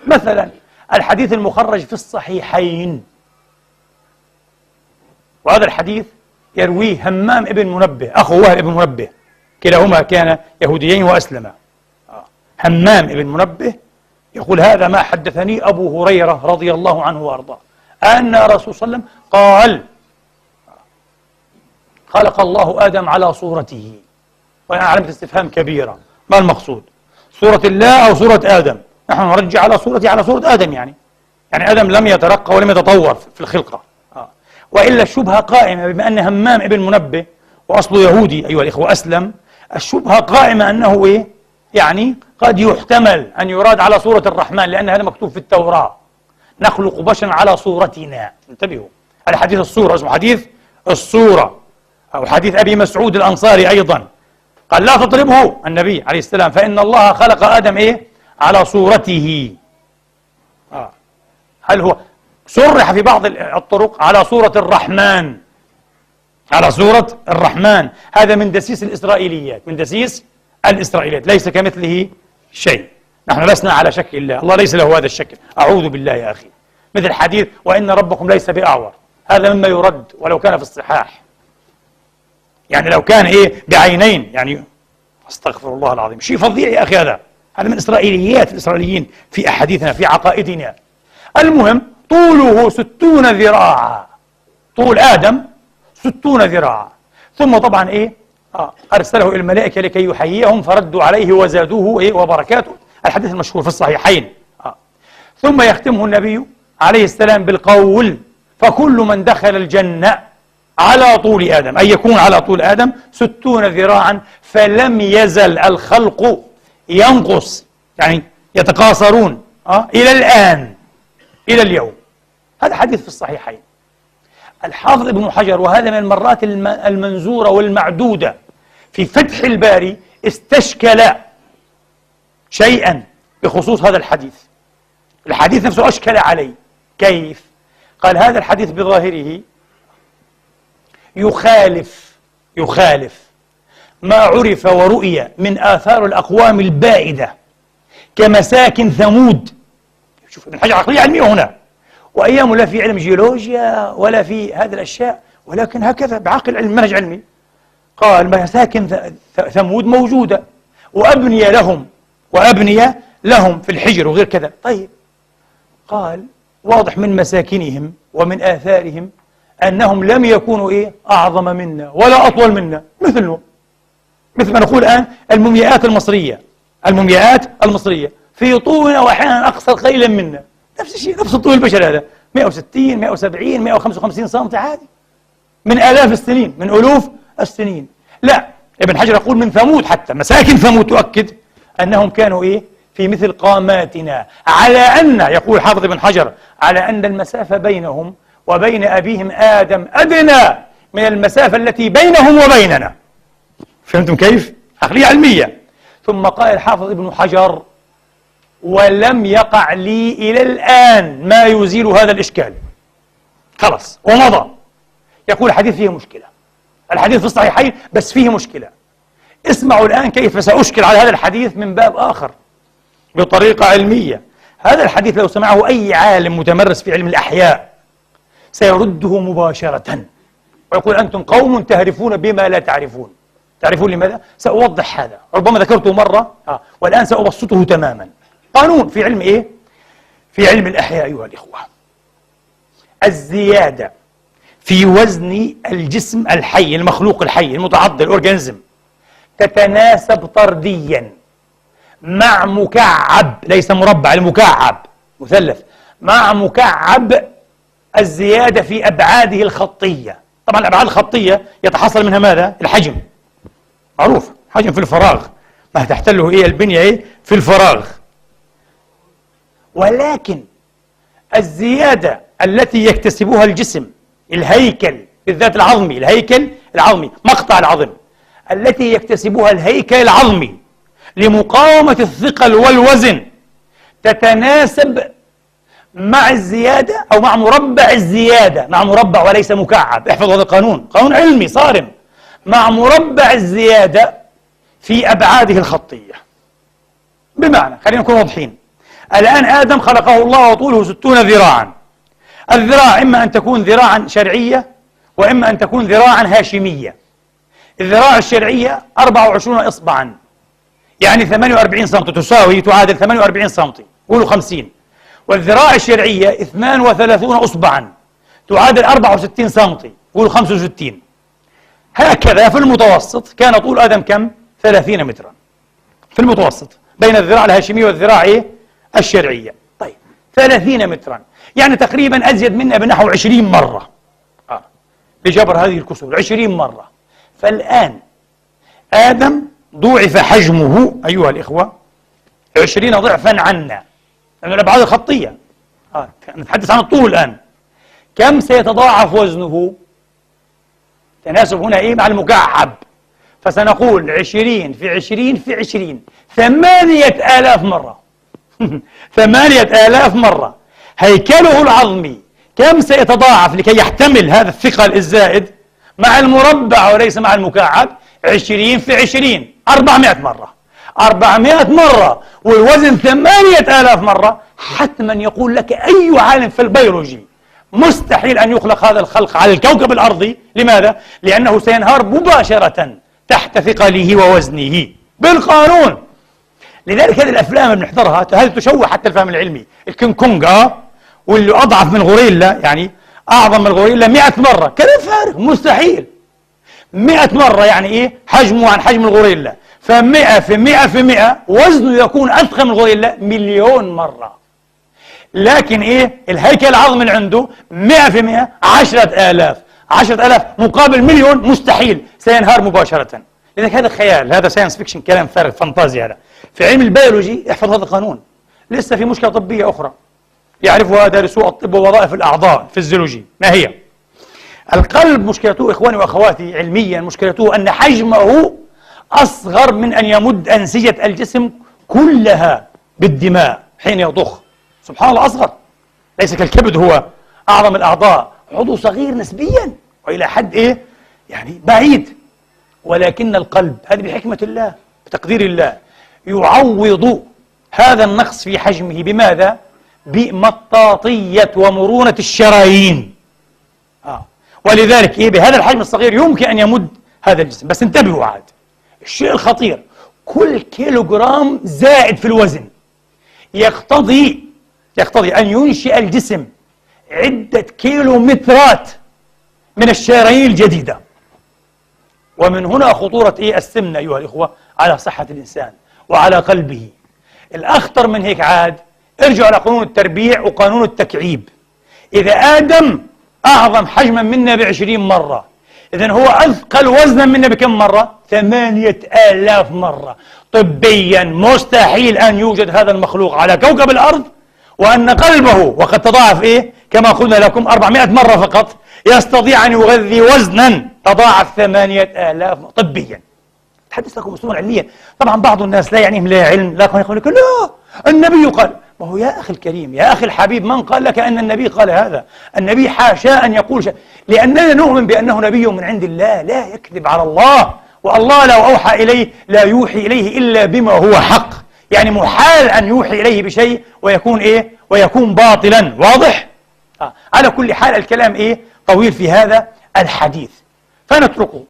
مثلا الحديث المخرج في الصحيحين، وهذا الحديث يرويه همام ابن منبه أخو وهب ابن منبه، كلاهما كان يهوديين وأسلما. همام ابن منبه يقول: هذا ما حدثني أبو هريرة رضي الله عنه وأرضاه أن رسول صلى الله عليه وسلم قال: خلق الله آدم على صورته. وهنا علامة استفهام كبيرة، ما المقصود؟ صورة الله أو صورة آدم؟ نحن نرجع على صورته، على صورة آدم، يعني آدم لم يترقى ولم يتطور في الخلقة. وإلا الشبهة قائمة، بما أن همام ابن منبه وأصله يهودي أيها الإخوة أسلم، الشبهة قائمة أنه إيه؟ يعني قد يحتمل أن يراد على صورة الرحمن، لأن هذا مكتوب في التوراة: نخلق بشرا على صورتنا. انتبهوا، هذا حديث الصورة، اسمه حديث الصورة، أو حديث أبي مسعود الأنصاري أيضا قال: لا تضربه النبي عليه السلام، فإن الله خلق آدم إيه؟ على صورته. هل هو صرح في بعض الطرق على صورة الرحمن؟ على صورة الرحمن. هذا من دسيس الإسرائيليات، من دسيس الإسرائيليات، ليس كمثله شيء. نحن لسنا على شكل الله، الله ليس له هذا الشكل، أعوذ بالله يا أخي. مثل حديث: وإن ربكم ليس بأعور، هذا مما يرد ولو كان في الصحاح، يعني لو كان إيه؟ بعينين، يعني أستغفر الله العظيم، شيء فظيع يا أخي. هذا من إسرائيليات الإسرائيليين في أحاديثنا، في عقائدنا. المهم، طوله 60 ذراعا، طول آدم 60 ذراعا. ثم طبعا إيه؟ أرسله إلى الملائكة لكي يحييهم، فردوا عليه وزادوه إيه؟ وبركاته، الحديث المشهور في الصحيحين. ثم يختمه النبي عليه السلام بالقول: فكل من دخل الجنة على طول آدم، أي يكون على طول آدم 60 ذراعا، فلم يزل الخلق ينقص، يعني يتقاصرون إلى الآن، إلى اليوم. هذا حديث في الصحيحين. الحافظ ابن حجر، وهذا من المرات المنزورة والمعدودة في فتح الباري، استشكل شيئا بخصوص هذا الحديث. الحديث نفسه أشكل عليه. كيف؟ قال: هذا الحديث بظاهره يخالف ما عرف ورؤي من آثار الأقوام البائدة كمساكن ثمود. شوف، ابن حجر عقلية علمية هنا، وأيامه لا في علم جيولوجيا ولا في هذه الأشياء، ولكن هكذا بعقل علم، منهج علمي. قال: مساكن ثمود موجودة، وأبنية لهم في الحجر وغير كذا. طيب، قال: واضح من مساكنهم ومن آثارهم أنهم لم يكونوا إيه؟ أعظم منا ولا أطول منا، مثلهم، مثل ما نقول الآن المومياءات المصرية في طولنا وأحيانا أقصر قليلا منا، نفس الشيء، نفس الطول البشري، هذا 160 170 155 سم عادي، من آلاف السنين، من ألوف السنين. لا، ابن حجر يقول من ثمود، حتى مساكن ثمود تؤكد أنهم كانوا إيه؟ في مثل قاماتنا، على أن، يقول حافظ ابن حجر، على أن المسافة بينهم وبين أبيهم آدم أدنى من المسافة التي بينهم وبيننا. فهمتم كيف؟ عقلية علمية. ثم قال الحافظ ابن حجر: ولم يقع لي إلى الآن ما يزيل هذا الإشكال. خلص ومضى. يقول: الحديث فيه مشكلة، الحديث في الصحيحين بس فيه مشكلة. اسمعوا الآن كيف سأشكل على هذا الحديث من باب آخر بطريقة علمية. هذا الحديث لو سمعه أي عالم متمرس في علم الأحياء سيرده مباشرة ويقول: أنتم قوم تهرفون بما لا تعرفون. تعرفون لماذا؟ سأوضح هذا، ربما ذكرته مرة والآن سأبسطه تماما. قانون في علم إيه؟ في علم الأحياء أيها الإخوة: الزيادة في وزن الجسم الحي، المخلوق الحي المتعضل، الأورجانيزم، تتناسب طرديا مع مكعب، ليس مربع، المكعب مثلث، مع مكعب الزيادة في أبعاده الخطية. طبعا الأبعاد الخطية يتحصل منها ماذا؟ الحجم، معروف، حجم في الفراغ، ما تحتله إيه البنية إيه؟ في الفراغ. ولكن الزيادة التي يكتسبها الجسم، الهيكل بالذات العظمي، الهيكل العظمي، مقطع العظم، التي يكتسبها الهيكل العظمي لمقاومة الثقل والوزن، تتناسب مع الزيادة أو مع مربع الزيادة، مع مربع وليس مكعب. احفظ هذا القانون، قانون علمي صارم، مع مربع الزيادة في أبعاده الخطية. بمعنى، خلينا نكون واضحين، الآن آدم خلقه الله وطوله 60 ذراعا. الذراع إما أن تكون ذراعا شرعية وإما أن تكون ذراعا هاشمية. الذراع الشرعية 24 إصبعا، يعني 48 سم، تعادل 48 سم، قولوا 50. والذراع الشرعية 32 أصبعا، تعادل 64 سم، قولوا 65. هكذا في المتوسط كان طول آدم كم؟ 30 مترا في المتوسط بين الذراع الهاشمية والذراع الشرعية. طيب 30 مترا يعني تقريبا أزيد منا بنحو 20 مرة لجبر هذه الكسور، 20 مرة. فالآن آدم ضوعف حجمه أيها الإخوة 20 ضعفا عنا، لأن الأبعاد الخطية نتحدث عن الطول الآن. كم سيتضاعف وزنه؟ تناسب هنا مع المكعب، فسنقول 20 في 20 في 20، 8000 مرة 8000 مرة. هيكله العظمي كم سيتضاعف لكي يحتمل هذا الثقل الزائد مع المربع وليس مع المكعب؟ 20 في 20، 400 مرة 400 مرة، والوزن 8000 مرة. حتما يقول لك أي عالم في البيولوجي مستحيل أن يخلق هذا الخلق على الكوكب الأرضي. لماذا؟ لأنه سينهار مباشرة تحت ثقله ووزنه بالقانون. لذلك هذه الأفلام اللي بنحضرها هذه تشوه حتى الفهم العلمي. الكينج كونج واللي أضعف من الغوريلا، يعني أعظم من الغوريلا 100 مرة، كلام فارغ مستحيل. 100 مرة يعني حجمه عن حجم الغوريلا، ف100 في 100 في 100 وزنه يكون أضخم من الغوريلا 1,000,000 مرة. لكن الهيكل العظمي اللي عنده 100 في 100 10,000 10,000 مقابل 1,000,000 مستحيل، سينهار مباشرة. لذلك هذا خيال، هذا ساينس فيكشن، كلام فارغ فانتازيا. هذا في علم البيولوجي احفظ هذا القانون. لسه في مشكلة طبية أخرى يعرفها دارسو الطب ووظائف الأعضاء فيزيولوجي. ما هي؟ القلب مشكلته إخواني وأخواتي علميا مشكلته أن حجمه أصغر من أن يمد أنسجة الجسم كلها بالدماء حين يضخ. سبحان الله، أصغر، ليس كالكبد هو أعظم الأعضاء، عضو صغير نسبيا وإلى حد يعني بعيد. ولكن القلب هذه بحكمة الله بتقدير الله يعوض هذا النقص في حجمه بماذا؟ بمطاطية ومرونة الشرايين. ولذلك بهذا الحجم الصغير يمكن أن يمد هذا الجسم. بس انتبهوا عاد، الشيء الخطير كل كيلوغرام زائد في الوزن يقتضي أن ينشئ الجسم عدة كيلومترات من الشرايين الجديدة. ومن هنا خطورة السمنة أيها الإخوة على صحة الإنسان وعلى قلبه. الأخطر من هيك عاد، ارجعوا لقانون التربيع وقانون التكعيب. إذا آدم أعظم حجما منا ب20 مرة، إذن هو أثقل وزنا منا بكم مرة؟ 8000 مرة. طبيا مستحيل أن يوجد هذا المخلوق على كوكب الأرض وأن قلبه وقد تضاعف كما قلنا لكم 400 مرة فقط يستطيع أن يغذي وزنا تضاعف 8000 طبيا. أتحدث لكم أسلوبا علميا. طبعا بعض الناس لا يعنيهم لا علم، لا يقول لك لا النبي قال. ما هو يا أخي الكريم، يا أخي الحبيب، من قال لك أن النبي قال هذا؟ النبي حاشا أن يقول شيء، لأننا نؤمن بأنه نبي من عند الله لا يكذب على الله، والله لو أوحى إليه لا يوحي إليه إلا بما هو حق. يعني محال أن يوحي إليه بشيء ويكون ويكون باطلا. واضح؟ على كل حال الكلام طويل في هذا الحديث فنتركه.